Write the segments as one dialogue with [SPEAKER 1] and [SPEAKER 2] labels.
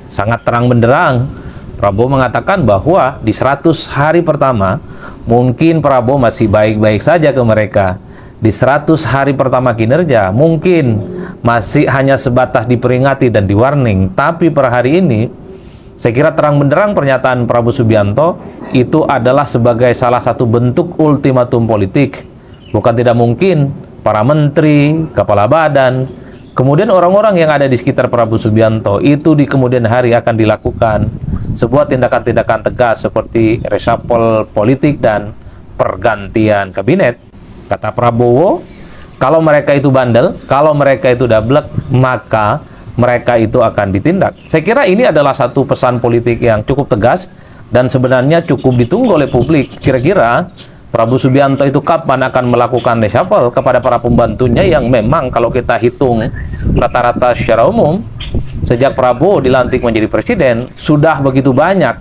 [SPEAKER 1] sangat terang benderang. Prabowo mengatakan bahwa di 100 hari pertama mungkin Prabowo masih baik-baik saja ke mereka. Di 100 hari pertama kinerja mungkin masih hanya sebatas diperingati dan di-warning. Tapi per hari ini saya kira terang benderang pernyataan Prabowo Subianto itu adalah sebagai salah satu bentuk ultimatum politik. Bukan tidak mungkin para menteri, kepala badan, kemudian orang-orang yang ada di sekitar Prabowo Subianto itu di kemudian hari akan dilakukan sebuah tindakan-tindakan tegas seperti reshuffle politik dan pergantian kabinet. Kata Prabowo, kalau mereka itu bandel, kalau mereka itu dablek, maka mereka itu akan ditindak. Saya kira ini adalah satu pesan politik yang cukup tegas dan sebenarnya cukup ditunggu oleh publik. Kira-kira Prabowo Subianto itu kapan akan melakukan reshuffle kepada para pembantunya yang memang kalau kita hitung rata-rata secara umum, sejak Prabowo dilantik menjadi presiden, sudah begitu banyak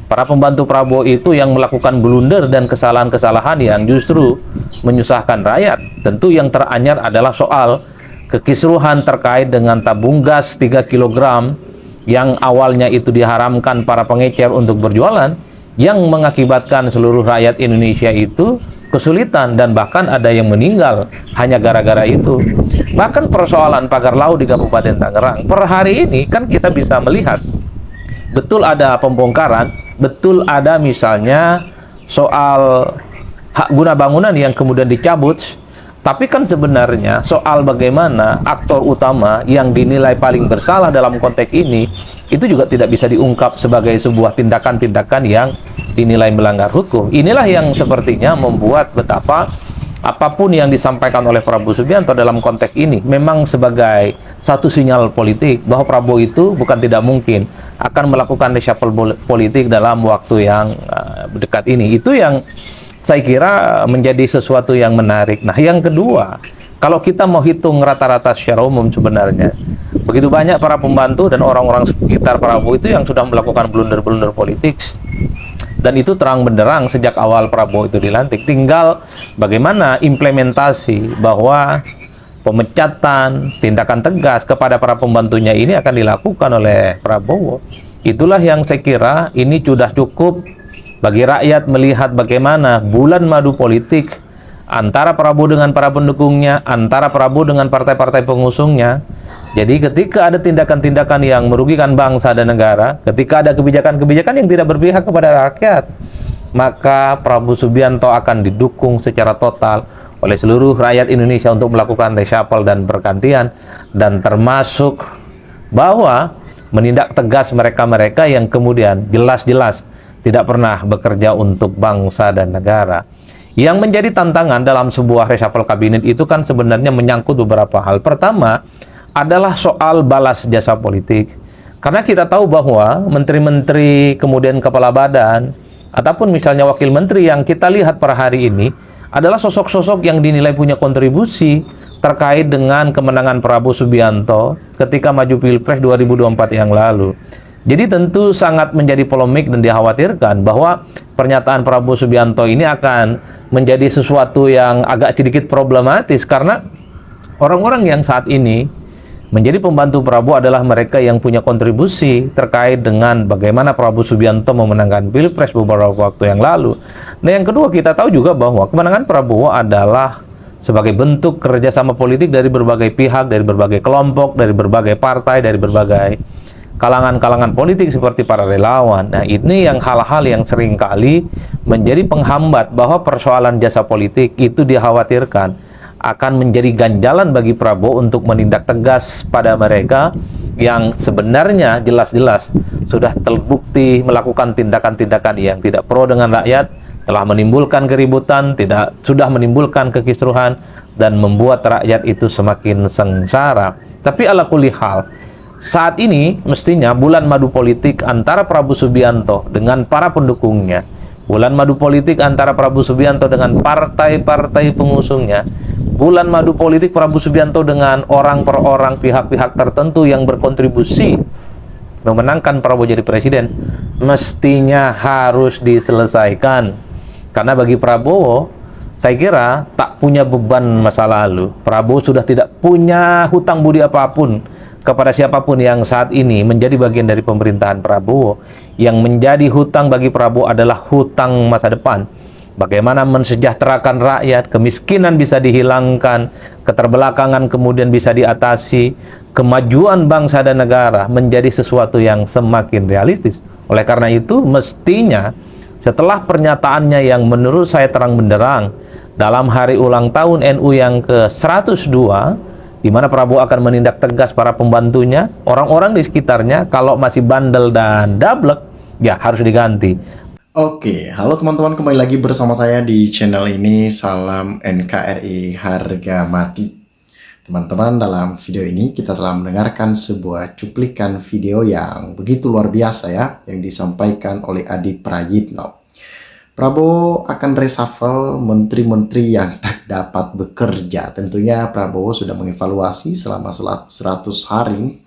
[SPEAKER 1] para pembantu Prabowo itu yang melakukan blunder dan kesalahan-kesalahan yang justru menyusahkan rakyat. Tentu yang teranyar adalah soal kekisruhan terkait dengan tabung gas 3 kg yang awalnya itu diharamkan para pengecer untuk berjualan, yang mengakibatkan seluruh rakyat Indonesia itu kesulitan dan bahkan ada yang meninggal hanya gara-gara itu. Bahkan persoalan pagar laut di Kabupaten Tangerang, per hari ini kan kita bisa melihat betul ada pembongkaran, betul ada misalnya soal hak guna bangunan yang kemudian dicabut, tapi kan sebenarnya soal bagaimana aktor utama yang dinilai paling bersalah dalam konteks ini itu juga tidak bisa diungkap sebagai sebuah tindakan-tindakan yang dinilai melanggar hukum. Inilah yang sepertinya membuat betapa apapun yang disampaikan oleh Prabowo Subianto dalam konteks ini memang sebagai satu sinyal politik bahwa Prabowo itu bukan tidak mungkin akan melakukan reshuffle politik dalam waktu yang dekat ini. Itu yang saya kira menjadi sesuatu yang menarik. Nah, yang kedua, kalau kita mau hitung rata-rata secara umum sebenarnya begitu banyak para pembantu dan orang-orang sekitar Prabowo itu yang sudah melakukan blunder-blunder politik. Dan itu terang benderang sejak awal Prabowo itu dilantik. Tinggal bagaimana implementasi bahwa pemecatan, tindakan tegas kepada para pembantunya ini akan dilakukan oleh Prabowo. Itulah yang saya kira ini sudah cukup bagi rakyat melihat bagaimana bulan madu politik antara Prabowo dengan para pendukungnya, antara Prabowo dengan partai-partai pengusungnya. Jadi ketika ada tindakan-tindakan yang merugikan bangsa dan negara, ketika ada kebijakan-kebijakan yang tidak berpihak kepada rakyat, maka Prabowo Subianto akan didukung secara total oleh seluruh rakyat Indonesia untuk melakukan reshuffle dan pergantian, dan termasuk bahwa menindak tegas mereka-mereka yang kemudian jelas-jelas tidak pernah bekerja untuk bangsa dan negara. Yang menjadi tantangan dalam sebuah reshuffle kabinet itu kan sebenarnya menyangkut beberapa hal. Pertama adalah soal balas jasa politik. Karena kita tahu bahwa menteri-menteri, kemudian kepala badan, ataupun misalnya wakil menteri yang kita lihat per hari ini adalah sosok-sosok yang dinilai punya kontribusi terkait dengan kemenangan Prabowo Subianto ketika maju Pilpres 2024 yang lalu. Jadi tentu sangat menjadi polemik dan dikhawatirkan bahwa pernyataan Prabowo Subianto ini akan menjadi sesuatu yang agak sedikit problematis karena orang-orang yang saat ini menjadi pembantu Prabowo adalah mereka yang punya kontribusi terkait dengan bagaimana Prabowo Subianto memenangkan Pilpres beberapa waktu yang lalu. Nah, yang kedua, kita tahu juga bahwa kemenangan Prabowo adalah sebagai bentuk kerjasama politik dari berbagai pihak, dari berbagai kelompok, dari berbagai partai, dari berbagai kalangan-kalangan politik seperti para relawan. Nah, ini yang hal-hal yang seringkali menjadi penghambat bahwa persoalan jasa politik itu dikhawatirkan akan menjadi ganjalan bagi Prabowo untuk menindak tegas pada mereka yang sebenarnya jelas-jelas sudah terbukti melakukan tindakan-tindakan yang tidak pro dengan rakyat, telah menimbulkan keributan, sudah menimbulkan kekisruhan dan membuat rakyat itu semakin sengsara. Tapi ala kulli hal, saat ini mestinya bulan madu politik antara Prabowo Subianto dengan para pendukungnya, bulan madu politik antara Prabowo Subianto dengan partai-partai pengusungnya, bulan madu politik Prabowo Subianto dengan orang per orang, pihak-pihak tertentu yang berkontribusi memenangkan Prabowo jadi presiden, mestinya harus diselesaikan. Karena bagi Prabowo, saya kira tak punya beban masa lalu. Prabowo sudah tidak punya hutang budi apapun kepada siapapun yang saat ini menjadi bagian dari pemerintahan Prabowo. Yang menjadi hutang bagi Prabowo adalah hutang masa depan. Bagaimana mensejahterakan rakyat, kemiskinan bisa dihilangkan, keterbelakangan kemudian bisa diatasi, kemajuan bangsa dan negara menjadi sesuatu yang semakin realistis. Oleh karena itu, mestinya setelah pernyataannya yang menurut saya terang benderang dalam hari ulang tahun NU yang ke-102, di mana Prabowo akan menindak tegas para pembantunya, orang-orang di sekitarnya kalau masih bandel dan dablek, ya harus diganti.
[SPEAKER 2] Oke, halo teman-teman, kembali lagi bersama saya di channel ini. Salam NKRI harga mati. Teman-teman, dalam video ini kita telah mendengarkan sebuah cuplikan video yang begitu luar biasa ya, yang disampaikan oleh Adi Prayitno. Prabowo akan reshuffle menteri-menteri yang tak dapat bekerja. Tentunya Prabowo sudah mengevaluasi selama 100 hari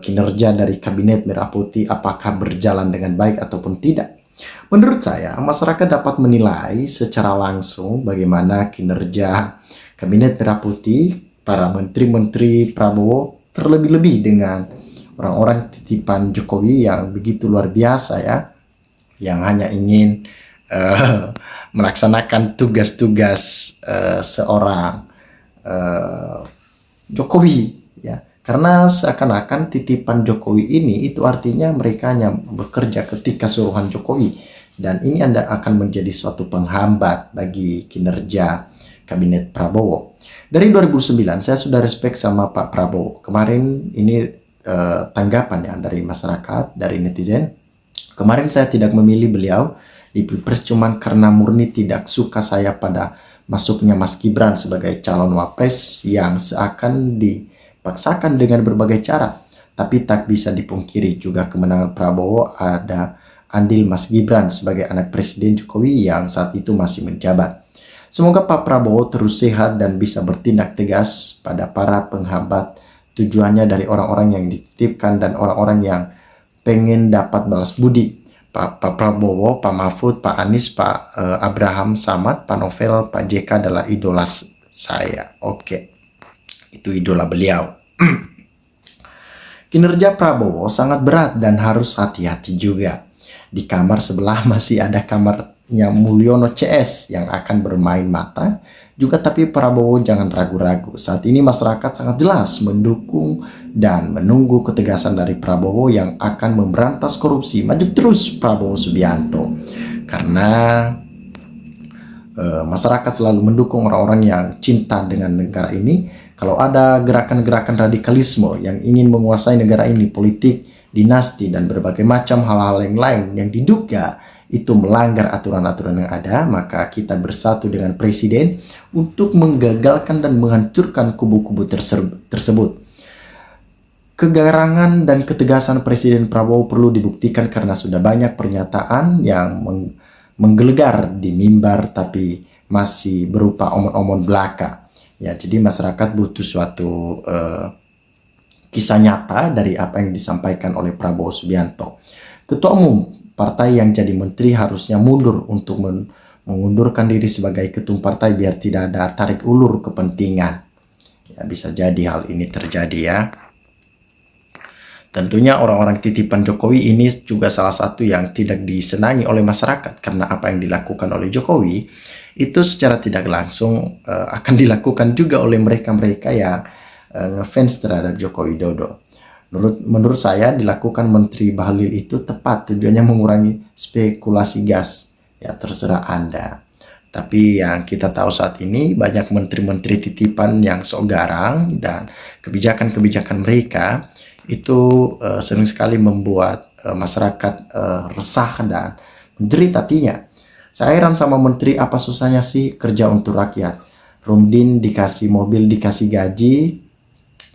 [SPEAKER 2] kinerja dari Kabinet Merah Putih, apakah berjalan dengan baik ataupun tidak. Menurut saya, masyarakat dapat menilai secara langsung bagaimana kinerja Kabinet Merah Putih, para menteri-menteri Prabowo, terlebih-lebih dengan orang-orang titipan Jokowi yang begitu luar biasa ya, yang hanya ingin melaksanakan tugas-tugas seorang Jokowi ya. Karena seakan-akan titipan Jokowi ini itu artinya mereka hanya bekerja ketika suruhan Jokowi, dan ini akan menjadi suatu penghambat bagi kinerja Kabinet Prabowo. Dari 2009 saya sudah respect sama Pak Prabowo. Kemarin ini tanggapan ya dari masyarakat, dari netizen. Kemarin saya tidak memilih beliau di Pilpres cuman karena murni tidak suka saya pada masuknya Mas Gibran sebagai calon wapres yang seakan dipaksakan dengan berbagai cara. Tapi tak bisa dipungkiri juga kemenangan Prabowo ada andil Mas Gibran sebagai anak Presiden Jokowi yang saat itu masih menjabat. Semoga Pak Prabowo terus sehat dan bisa bertindak tegas pada para penghambat, tujuannya dari orang-orang yang dititipkan dan orang-orang yang pengen dapat balas budi. Pak Prabowo, Pak Mahfud, Pak Anies, Pak Abraham Samad, Pak Novel, Pak JK adalah idola saya. Oke, itu idola beliau. Kinerja Prabowo sangat berat dan harus hati-hati juga. Di kamar sebelah masih ada kamarnya Mulyono CS yang akan bermain mata juga, tapi Prabowo jangan ragu-ragu. Saat ini masyarakat sangat jelas mendukung dan menunggu ketegasan dari Prabowo yang akan memberantas korupsi. Maju terus Prabowo Subianto. Karena masyarakat selalu mendukung orang-orang yang cinta dengan negara ini. Kalau ada gerakan-gerakan radikalisme yang ingin menguasai negara ini, politik, dinasti, dan berbagai macam hal-hal yang lain yang diduga itu melanggar aturan-aturan yang ada, maka kita bersatu dengan Presiden untuk menggagalkan dan menghancurkan kubu-kubu tersebut. Kegarangan dan ketegasan Presiden Prabowo perlu dibuktikan karena sudah banyak pernyataan yang menggelegar di mimbar tapi masih berupa omon-omon belaka. Ya, jadi masyarakat butuh suatu kisah nyata dari apa yang disampaikan oleh Prabowo Subianto. Ketua Umum partai yang jadi menteri harusnya mundur untuk mengundurkan diri sebagai ketum partai biar tidak ada tarik ulur kepentingan. Ya, bisa jadi hal ini terjadi ya. Tentunya orang-orang titipan Jokowi ini juga salah satu yang tidak disenangi oleh masyarakat karena apa yang dilakukan oleh Jokowi itu secara tidak langsung akan dilakukan juga oleh mereka-mereka yang ngefans terhadap Joko Widodo. Menurut saya dilakukan Menteri Bahlil itu tepat, tujuannya mengurangi spekulasi gas. Ya terserah Anda. Tapi yang kita tahu saat ini banyak menteri-menteri titipan yang sok garang dan kebijakan-kebijakan mereka itu sering sekali membuat masyarakat resah dan menjerit hatinya. Saya heran sama menteri, apa susahnya sih kerja untuk rakyat. Rumdin dikasih mobil, dikasih gaji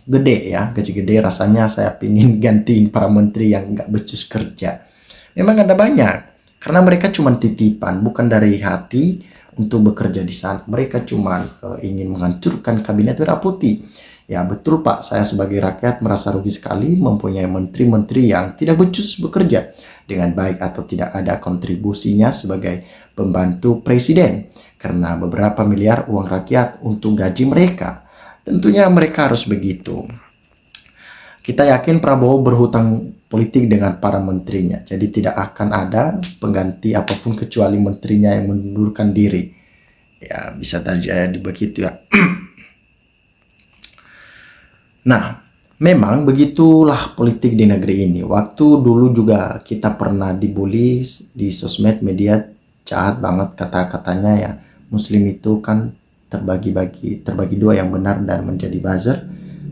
[SPEAKER 2] gede ya, gaji gede, rasanya saya pingin gantiin para menteri yang nggak becus kerja. Memang ada banyak, karena mereka cuma titipan, bukan dari hati untuk bekerja di sana. Mereka cuma ingin menghancurkan Kabinet Merah Putih. Ya betul Pak, saya sebagai rakyat merasa rugi sekali mempunyai menteri-menteri yang tidak becus bekerja dengan baik atau tidak ada kontribusinya sebagai pembantu presiden. Karena beberapa miliar uang rakyat untuk gaji mereka. Tentunya mereka harus begitu. Kita yakin Prabowo berhutang politik dengan para menterinya, jadi tidak akan ada pengganti apapun kecuali menterinya yang mengundurkan diri. Ya, bisa terjadi begitu ya. Nah, memang begitulah politik di negeri ini. Waktu dulu juga kita pernah dibully di sosmed media, jahat banget kata-katanya ya. Muslim itu kan terbagi dua, yang benar dan menjadi buzzer.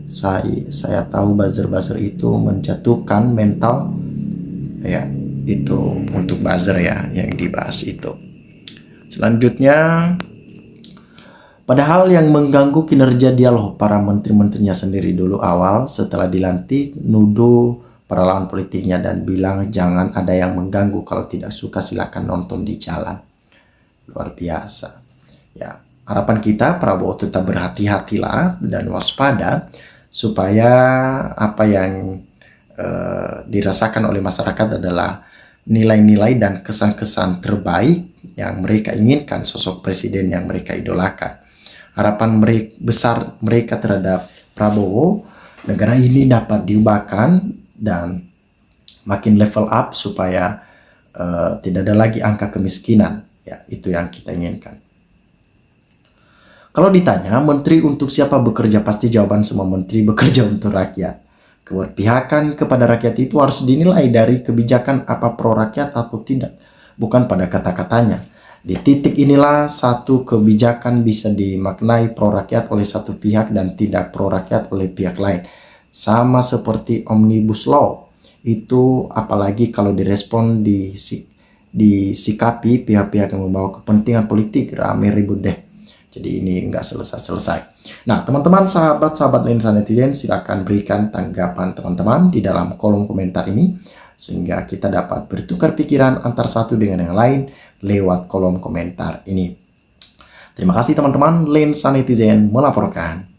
[SPEAKER 2] Saya tahu buzzer itu menjatuhkan mental ya, itu untuk buzzer ya yang dibahas itu. Selanjutnya, padahal yang mengganggu kinerja dia loh para menteri-menterinya sendiri dulu awal setelah dilantik, nuduh para lawan politiknya dan bilang jangan ada yang mengganggu, kalau tidak suka silakan nonton di jalan. Luar biasa. Ya, harapan kita Prabowo tetap berhati-hatilah dan waspada supaya apa yang dirasakan oleh masyarakat adalah nilai-nilai dan kesan-kesan terbaik yang mereka inginkan, sosok presiden yang mereka idolakan. Harapan besar mereka terhadap Prabowo, negara ini dapat diubahkan dan makin level up supaya tidak ada lagi angka kemiskinan. Ya, itu yang kita inginkan. Kalau ditanya menteri untuk siapa bekerja, pasti jawaban semua menteri bekerja untuk rakyat. Keberpihakan kepada rakyat itu harus dinilai dari kebijakan apa pro rakyat atau tidak, bukan pada kata-katanya. Di titik inilah satu kebijakan bisa dimaknai pro rakyat oleh satu pihak dan tidak pro rakyat oleh pihak lain. Sama seperti Omnibus Law. Itu apalagi kalau direspon disikapi pihak-pihak yang membawa kepentingan politik, rame ribut deh. Jadi ini nggak selesai-selesai. Nah, teman-teman, sahabat-sahabat lensa netizen, silakan berikan tanggapan teman-teman di dalam kolom komentar ini sehingga kita dapat bertukar pikiran antar satu dengan yang lain lewat kolom komentar ini. Terima kasih teman-teman, lensa netizen melaporkan.